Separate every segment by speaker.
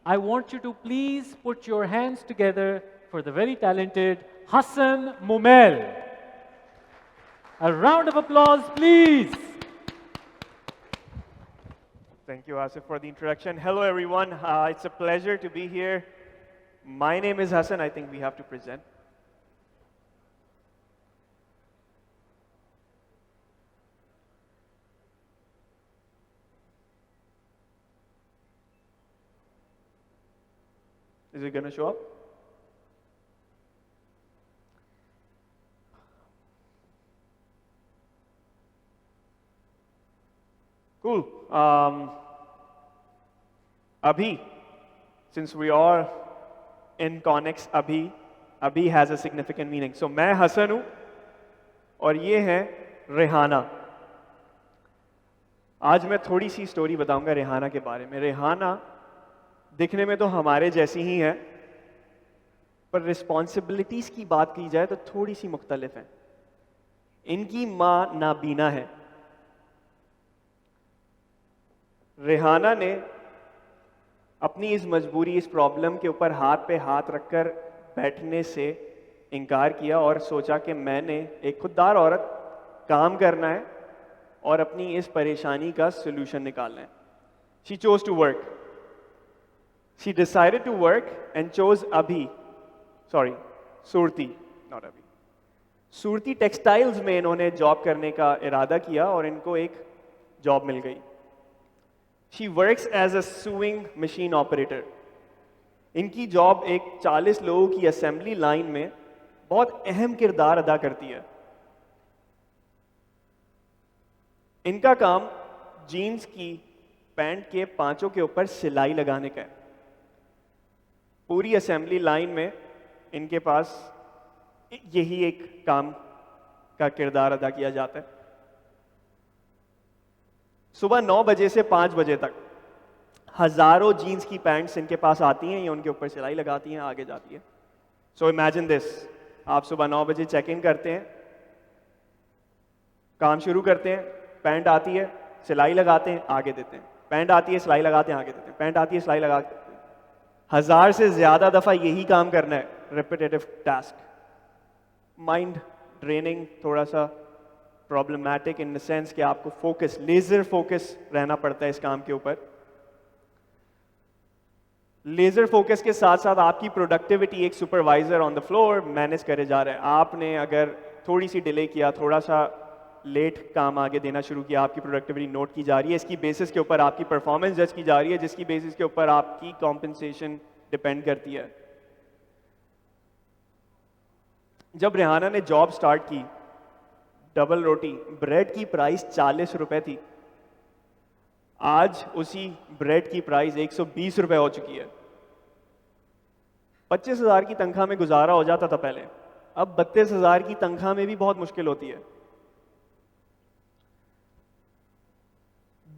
Speaker 1: I want you to please put your hands together for the very talented Hassan Mumel. A round of applause, please.
Speaker 2: Thank you, Asif, for the introduction. Hello, everyone. It's a pleasure to be here. My name is Hassan. I think we have to present. Is it going to show up? Cool. Abhi, since we are in Connex Abhi has a significant meaning. So मैं हसन हूँ और ये है रेहाना. आज मैं थोड़ी सी story बताऊंगा रेहाना के बारे में. रेहाना दिखने में तो हमारे जैसी ही है, पर रिस्पॉन्सिबिलिटीज की बात की जाए तो थोड़ी सी मुख्तलिफ है. इनकी माँ नाबीना है. रेहाना ने अपनी इस मजबूरी, इस प्रॉब्लम के ऊपर हाथ पे हाथ रखकर बैठने से इनकार किया और सोचा कि मैंने एक खुददार औरत काम करना है और अपनी इस परेशानी का सोल्यूशन निकालना है. She chose to work. She decided to work and chose Surti, not Abhi. Surti textiles में इन्होंने जॉब करने का इरादा किया और इनको एक जॉब मिल गई. She works as a sewing machine operator. इनकी जॉब एक 40 लोगों की असेंबली लाइन में बहुत अहम किरदार अदा करती है. इनका काम जीन्स की पैंट के पांचों के ऊपर सिलाई लगाने का है. पूरी असेंबली लाइन में इनके पास यही एक काम का किरदार अदा किया जाता है. सुबह 9 बजे से 5 बजे तक हजारों जीन्स की पैंट्स इनके पास आती हैं, ये उनके ऊपर सिलाई लगाती हैं, आगे जाती है. सो इमेजिन दिस, आप सुबह 9 बजे चेक इन करते हैं, काम शुरू करते हैं, पैंट आती है, सिलाई लगाते हैं, आगे देते हैं, पैंट आती है, सिलाई लगाते हैं, आगे देते हैं, पैंट आती है, सिलाई लगाते हैं. 1000 से ज्यादा दफा यही काम करना है. रिपीटेटिव टास्क, माइंड ड्रेनिंग, थोड़ा सा प्रॉब्लमैटिक इन द सेंस कि आपको फोकस, लेजर फोकस रहना पड़ता है इस काम के ऊपर. लेजर फोकस के साथ साथ आपकी प्रोडक्टिविटी एक supervisor on the floor manage करे जा रहा है. आपने अगर थोड़ी सी डिले किया, थोड़ा सा लेट काम आगे देना शुरू किया, आपकी प्रोडक्टिविटी नोट की जा रही है. इसकी बेसिस के ऊपर आपकी परफॉर्मेंस जज की जा रही है, जिसकी बेसिस के ऊपर आपकी कॉम्पेंसेशन डिपेंड करती है. जब रेहाना ने जॉब स्टार्ट की, डबल रोटी ब्रेड की प्राइस 40 रुपए थी. आज उसी ब्रेड की प्राइस 120 रुपए हो चुकी है. 25,000 की तनख्वाह में गुजारा हो जाता था पहले, अब 32,000 की तनख्वाह में भी बहुत मुश्किल होती है.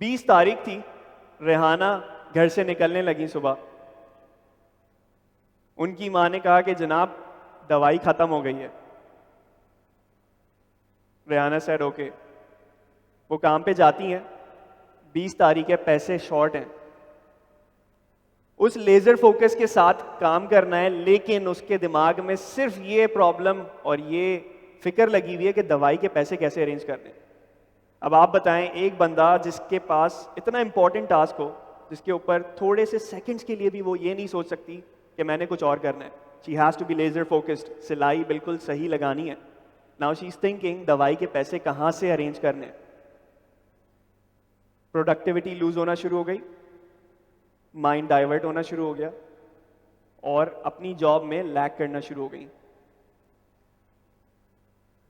Speaker 2: 20 तारीख थी, रेहाना घर से निकलने लगी सुबह. उनकी मां ने कहा कि जनाब दवाई खत्म हो गई है. Rehana said okay. वो काम पे जाती हैं. 20 तारीख है, पैसे शॉर्ट हैं. उस लेजर फोकस के साथ काम करना है, लेकिन उसके दिमाग में सिर्फ ये प्रॉब्लम और ये फिक्र लगी हुई है कि दवाई के पैसे कैसे अरेंज करने. अब आप बताएं, एक बंदा जिसके पास इतना इंपॉर्टेंट टास्क हो, जिसके ऊपर थोड़े से सेकंड्स के लिए भी वो ये नहीं सोच सकती कि मैंने कुछ और करना है. She has to be laser focused. सिलाई बिल्कुल सही लगानी है. नाउ शी इज थिंकिंग दवाई के पैसे कहां से अरेंज करने. प्रोडक्टिविटी लूज होना शुरू हो गई, माइंड डाइवर्ट होना शुरू हो गया और अपनी जॉब में लैग करना शुरू हो गई.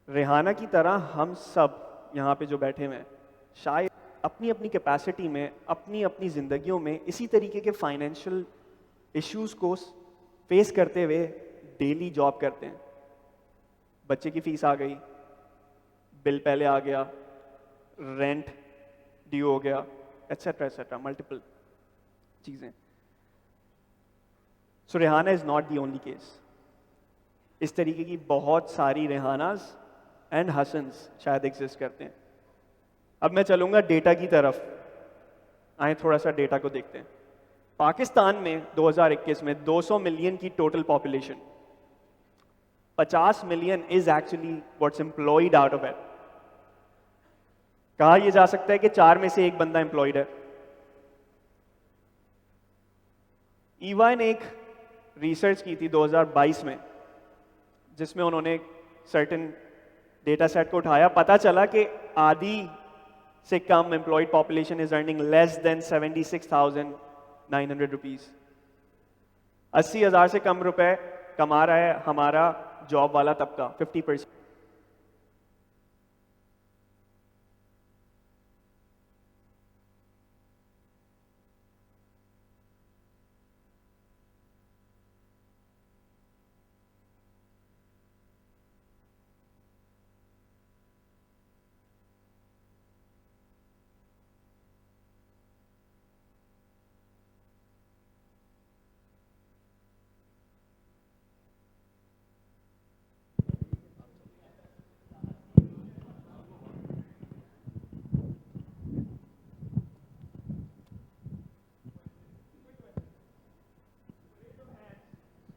Speaker 2: रेहाना की तरह हम सब यहाँ पे जो बैठे हुए हैं, शायद अपनी अपनी कैपेसिटी में, अपनी अपनी जिंदगियों में इसी तरीके के फाइनेंशियल इश्यूज को फेस करते हुए डेली जॉब करते हैं. बच्चे की फीस आ गई, बिल पहले आ गया, रेंट ड्यू हो गया, एटसेट्रा एटसेट्रा, मल्टीपल चीजें. So Rihanna is not the only case. इस तरीके की बहुत सारी रेहानाज एंड हसन्स शायद एग्जिस्ट करते हैं. अब मैं चलूंगा डेटा की तरफ. आए थोड़ा सा डेटा को देखते हैं. पाकिस्तान में 2021 में 200 मिलियन की total population, 50 million is actually what's employed out of it. कहा यह जा सकता है कि 4 में से 1 बंदा एम्प्लॉयड है। ईवा ने एक रिसर्च की थी 2022 में, जिसमें उन्होंने सर्टेन डेटा सेट को उठाया, पता चला कि आधी से कम employed population is earning less than 76,900 rupees. 80,000 से कम रुपए कमा रहा है हमारा जॉब वाला तबका, 50%।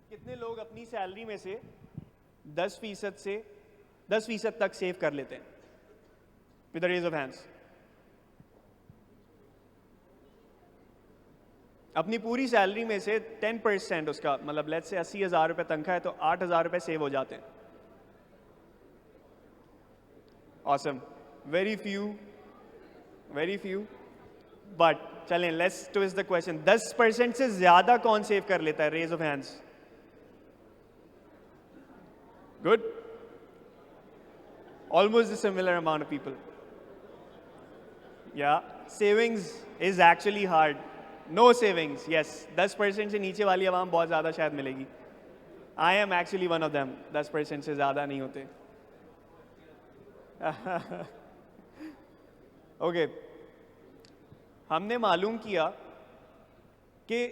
Speaker 2: कितने लोग अपनी सैलरी में से 10% तक सेव कर लेते हैं? With the raise of hands. अपनी पूरी सैलरी में से 10% उसका, मतलब लेट्स से 80,000 रुपए तनख्वाह है तो 8,000 रुपए सेव हो जाते हैं। ऑसम। वेरी फ्यू बट चलें, लेट्स ट्विस्ट द क्वेश्चन। 10% से ज्यादा कौन सेव कर लेता है? Raise of hands. Good. Almost a similar amount of people. Yeah. Savings is actually hard. No savings. Yes. 10% से नीचे वाली आवाम बहुत ज़्यादा शायद मिलेगी। I am actually one of them. 10% से ज़्यादा नहीं होते। Okay. हमने मालूम किया कि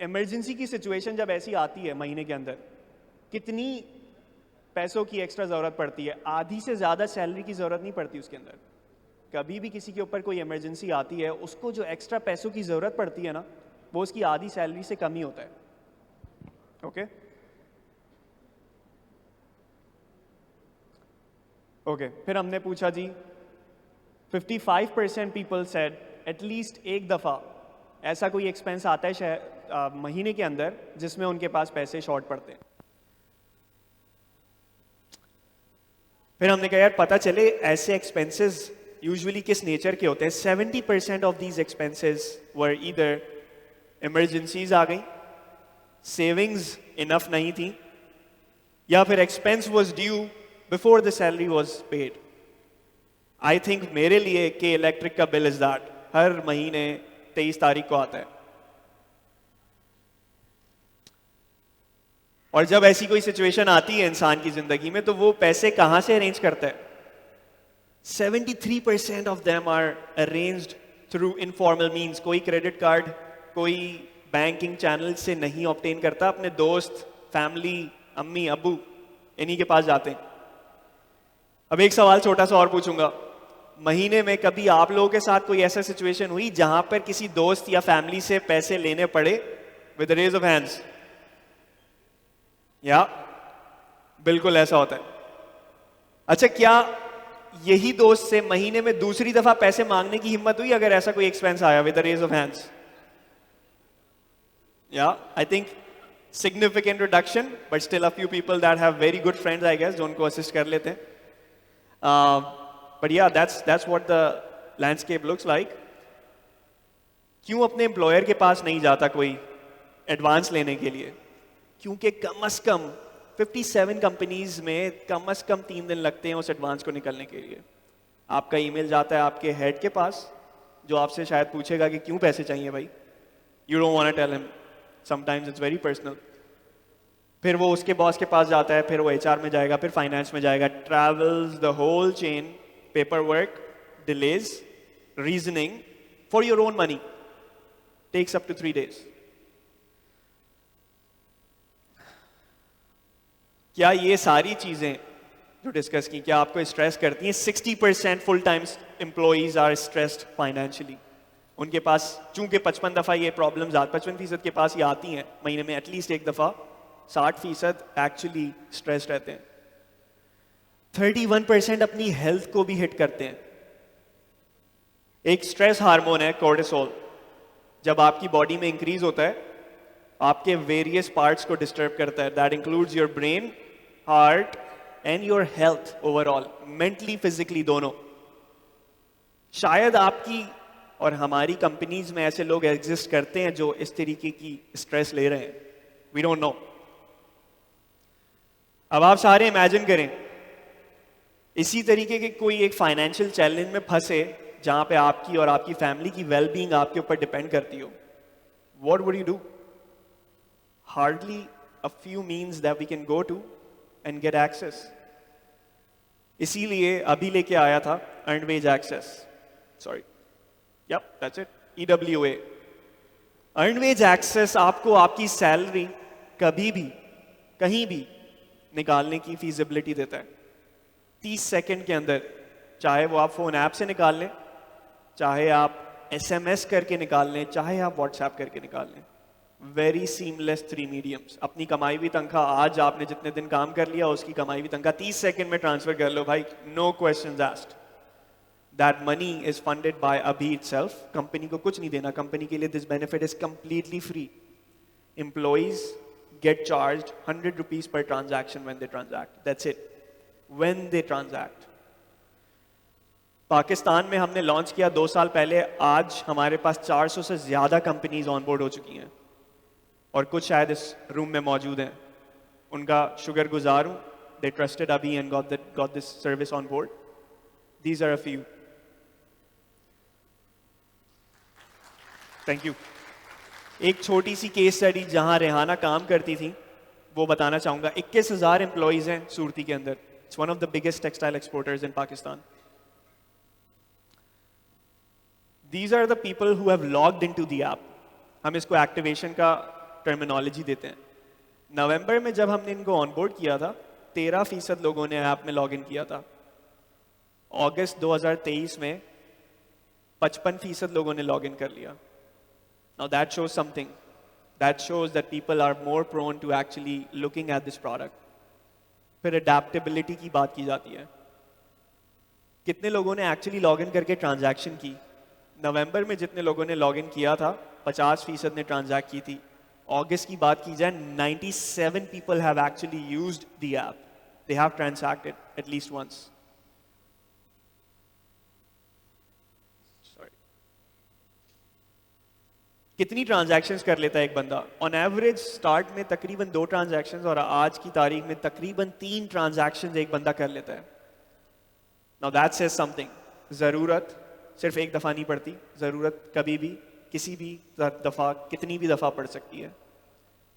Speaker 2: इमरजेंसी की सिचुएशन जब ऐसी आती है महीने के अंदर, कितनी पैसों की एक्स्ट्रा ज़रूरत पड़ती है। आधी से ज़्यादा सैलरी की ज़रूरत नहीं पड़ती उसके अंदर। कभी भी किसी के ऊपर कोई इमरजेंसी आती है, उसको जो एक्स्ट्रा पैसों की ज़रूरत पड़ती है ना, वो उसकी आधी सैलरी से कम ही होता है। ओके ओके फिर हमने पूछा जी, 55% पीपल सेड एटलीस्ट एक दफ़ा ऐसा कोई एक्सपेंस आता है महीने के अंदर जिसमें उनके पास पैसे शॉर्ट पड़ते हैं। फिर हमने कहा यार पता चले ऐसे एक्सपेंसेस यूजुअली किस नेचर के होते हैं। 70% of these expenses were either emergencies आ गई, सेविंग्स इनफ नहीं थी, या फिर expense was due before the salary was paid. I think मेरे लिए कि इलेक्ट्रिक का बिल इज दैट, हर महीने 23 तारीख को आता है। और जब ऐसी कोई सिचुएशन आती है इंसान की जिंदगी में तो वो पैसे कहां से अरेंज करता है? 73% of them are arranged through informal means. कोई क्रेडिट कार्ड, कोई बैंकिंग चैनल से नहीं ऑब्टेन करता, अपने दोस्त, फैमिली, अम्मी अब्बू, इन्हीं के पास जाते हैं। अब एक सवाल छोटा सा और पूछूंगा, महीने में कभी आप लोगों के साथ कोई ऐसा सिचुएशन हुई जहां पर किसी दोस्त या फैमिली से पैसे लेने पड़े? With raise of hands. या बिल्कुल ऐसा होता है। अच्छा, क्या यही दोस्त से महीने में दूसरी दफा पैसे मांगने की हिम्मत हुई अगर ऐसा कोई एक्सपेंस आया? With the raise of hands. Yeah I think significant reduction, but still a few people that have very good friends I guess जो उनको असिस्ट कर लेते हैं। But yeah that's what the landscape looks like. क्यों अपने employer के पास नहीं जाता कोई एडवांस लेने के लिए? क्योंकि कम से कम 57 कंपनीज में कम से कम 3 दिन लगते हैं उस एडवांस को निकलने के लिए। आपका ईमेल जाता है आपके हेड के पास जो आपसे शायद पूछेगा कि क्यों पैसे चाहिए भाई। You don't want to tell him, sometimes it's very personal. फिर वो उसके बॉस के पास जाता है, फिर वो HR में जाएगा, फिर फाइनेंस में जाएगा, travels the whole chain, paper work, delays, reasoning for your own money, takes up to 3 days। क्या ये सारी चीजें जो डिस्कस की क्या आपको स्ट्रेस करती हैं? 60% full time employees are stressed financially. उनके पास चूंकि 55 दफ़ा ये प्रॉब्लम्स 55% के पास ये आती हैं महीने में एटलीस्ट एक दफ़ा, 60% एक्चुअली स्ट्रेस रहते हैं। 31% अपनी हेल्थ को भी हिट करते हैं। एक स्ट्रेस हार्मोन है कोर्टिसोल, जब आपकी बॉडी में इंक्रीज होता है आपके वेरियस पार्ट्स को डिस्टर्ब करता है। That includes your brain, heart and your health overall, mentally physically दोनों। शायद आपकी और हमारी कंपनीज में ऐसे लोग एग्जिस्ट करते हैं जो इस तरीके की स्ट्रेस ले रहे हैं, वी डोंट नो। अब आप सारे इमेजिन करें इसी तरीके के कोई एक फाइनेंशियल चैलेंज में फंसे जहां पे आपकी और आपकी फैमिली की वेलबींग आपके ऊपर डिपेंड करती हो। What would you do? Hardly a few means that we can go to and get access. इसीलिए अभी लेके आया था earned wage access, sorry, yep that's it, EWA। Earned wage access आपको आपकी सैलरी कभी भी कहीं भी निकालने की फीजिबिलिटी देता है 30 सेकंड के अंदर, चाहे वो आप फोन ऐप से निकाल लें, चाहे आप SMS करके निकाल लें, चाहे आप WhatsApp करके निकाल लें। Very seamless 3 mediums. अपनी कमाई हुई तनख्वाह आज आपने जितने दिन काम कर लिया उसकी कमाई हुई तनख्वाह 30 सेकंड में ट्रांसफर कर लो भाई, no questions asked. That money is funded by Abhi itself. Company को कुछ नहीं देना, कंपनी के लिए this benefit is completely free. Employees get charged 100 rupees per transaction when they transact. That's it. When they transact. Pakistan में हमने लॉन्च किया 2 साल पहले, आज हमारे पास 400 से ज्यादा कंपनीज ऑनबोर्ड हो चुकी हैं और कुछ शायद इस रूम में मौजूद हैं। उनका शुक्रगुजार हूं, they trusted Abhi and got this service on board. These are a few. Thank you. एक छोटी सी केस स्टडी जहां रेहाना काम करती थी वो बताना चाहूंगा। 21,000 एम्प्लॉइज हैं सूरती के अंदर। It's one of the biggest textile exporters in Pakistan. These are the people who have logged into the app. हम इसको एक्टिवेशन का टर्मिनोलॉजी देते हैं। नवंबर में जब हमने इनको ऑनबोर्ड किया था 13% लोगों ने ऐप में लॉग इन किया था। अगस्त 2023 में 55% लोगों ने लॉग इन कर लिया। Now that shows something. That shows that people are more prone to actually looking at this product. फिर adaptability की बात की जाती है। कितने लोगों ने actually login करके transaction की? नवंबर में जितने लोगों ने login किया था 50% ने transact की थी। अगस्त की बात की जाए 97 people have actually used the app. They have transacted at least once. कितनी ट्रांजैक्शंस कर लेता है एक बंदा? ऑन एवरेज स्टार्ट में तकरीबन 2 ट्रांजैक्शंस और आज की तारीख में तकरीबन 3 ट्रांजैक्शंस एक बंदा कर लेता है। Now that says something. जरूरत सिर्फ एक दफा नहीं पड़ती, जरूरत कभी भी किसी भी दफा कितनी भी दफा पड़ सकती है।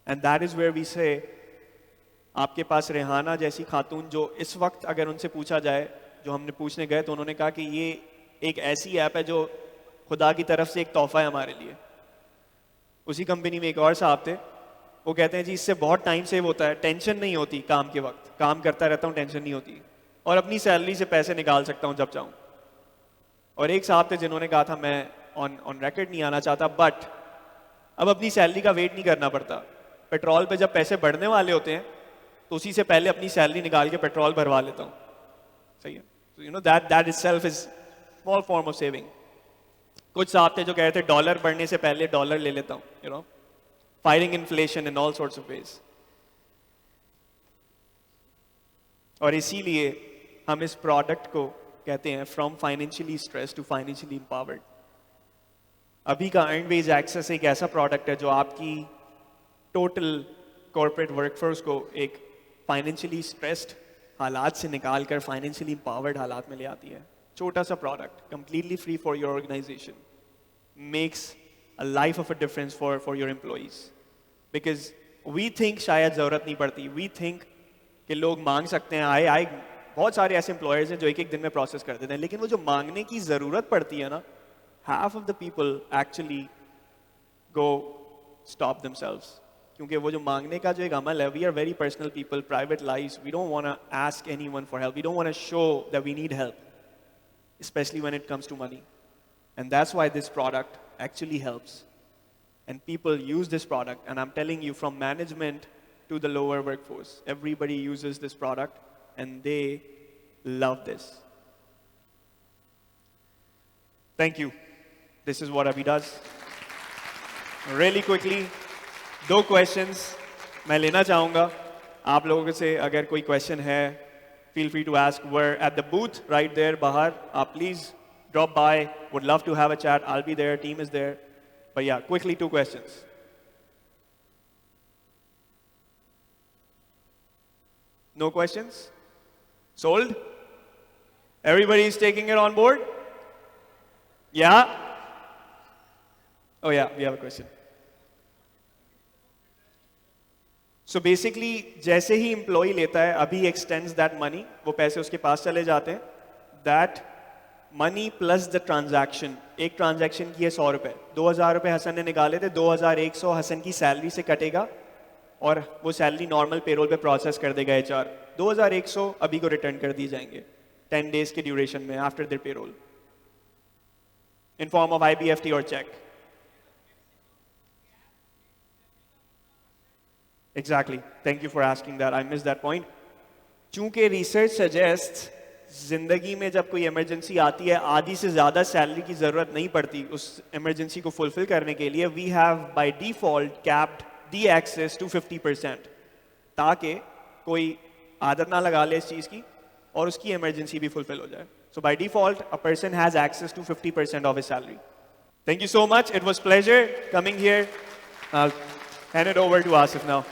Speaker 2: And that is where we say आपके पास रेहाना जैसी खातून, जो इस वक्त अगर उनसे पूछा जाए, जो हमने पूछने गए तो उन्होंने कहा कि ये एक ऐसी ऐप है जो खुदा की तरफ से एक तोहफा है हमारे लिए। उसी कंपनी में एक और साहब थे, वो कहते हैं जी इससे बहुत टाइम सेव होता है, टेंशन नहीं होती काम के वक्त, काम करता रहता हूँ टेंशन नहीं होती, और अपनी सैलरी से पैसे निकाल सकता हूँ जब चाहूँ। और एक साहब थे जिन्होंने कहा था मैं ऑन रिकॉर्ड नहीं आना चाहता, बट अब अपनी सैलरी का वेट नहीं करना पड़ता। पेट्रोल पे जब पैसे बढ़ने वाले होते हैं तो उसी से पहले अपनी सैलरी निकाल के पेट्रोल भरवा लेता हूँ। सही है, you know that itself is small form of saving. कुछ साहब थे जो कह रहे थे डॉलर बढ़ने से पहले डॉलर ले लेता हूं, you know, fighting inflation in all sorts of ways. और इसीलिए हम इस प्रोडक्ट को कहते हैं from financially stress to financially empowered. Abhi का अर्न्ड वेज एक्सेस एक ऐसा प्रोडक्ट है जो आपकी टोटल कॉर्पोरेट वर्कफोर्स को एक फाइनेंशियली स्ट्रेस्ड हालात से निकालकर फाइनेंशियली एम्पावर्ड हालात में ले आती है। छोटा सा product, completely free for your organization, makes a life of a difference for your employees. Because we think शायद जरूरत नहीं पड़ती, वी थिंक कि लोग मांग सकते हैं। आए बहुत सारे ऐसे एम्प्लॉयर्स हैं जो एक दिन में प्रोसेस कर देते हैं, लेकिन वो जो मांगने की जरूरत पड़ती है ना, half of the people actually go stop themselves. क्योंकि वो जो मांगने का जो एक अमल है, we are very personal people, private lives, we don't want to ask anyone for help, we don't want to show that we need help, especially when it comes to money. And that's why this product actually helps. And people use this product, and I'm telling you, from management to the lower workforce, everybody uses this product, and they love this. Thank you. This is what Abhi does. Really quickly, 2 questions मैं लेना चाहूँगा आप लोगों से. अगर कोई question है, feel free to ask. We're at the booth right there बाहर. Please drop by. Would love to have a chat. I'll be there. Team is there. But yeah, quickly 2 questions. No questions? Sold? Everybody is taking it on board? Yeah? Oh yeah, we have a question. So basically, जैसे ही employee लेता है, अभी extends that money, वो पैसे उसके पास चले जाते हैं. That money plus the transaction, एक transaction की है 100 रुपए, 2000 रुपए हसन ने निकाले थे, 2100 हसन की सैलरी से कटेगा और वो सैलरी नॉर्मल पेरोल पे प्रोसेस कर देगा HR. 2100 अभी को रिटर्न कर दिए जाएंगे 10 days के ड्यूरेशन में after their payroll in form of IBFT or check. Exactly. Thank you for asking that. I missed that point. चूंकि research suggests जिंदगी में जब कोई इमरजेंसी आती है आधी से ज़्यादा सैलरी की ज़रूरत नहीं पड़ती उस इमरजेंसी को फुलफिल करने के लिए. We have by default capped the access to 50% ताकि कोई आदत ना लगा ले इस चीज़ की और उसकी इमरजेंसी भी फुलफिल हो जाए. So by default, a person has access to 50% of his salary. Thank you so much. It was a pleasure coming here. I'll hand it over to Asif now.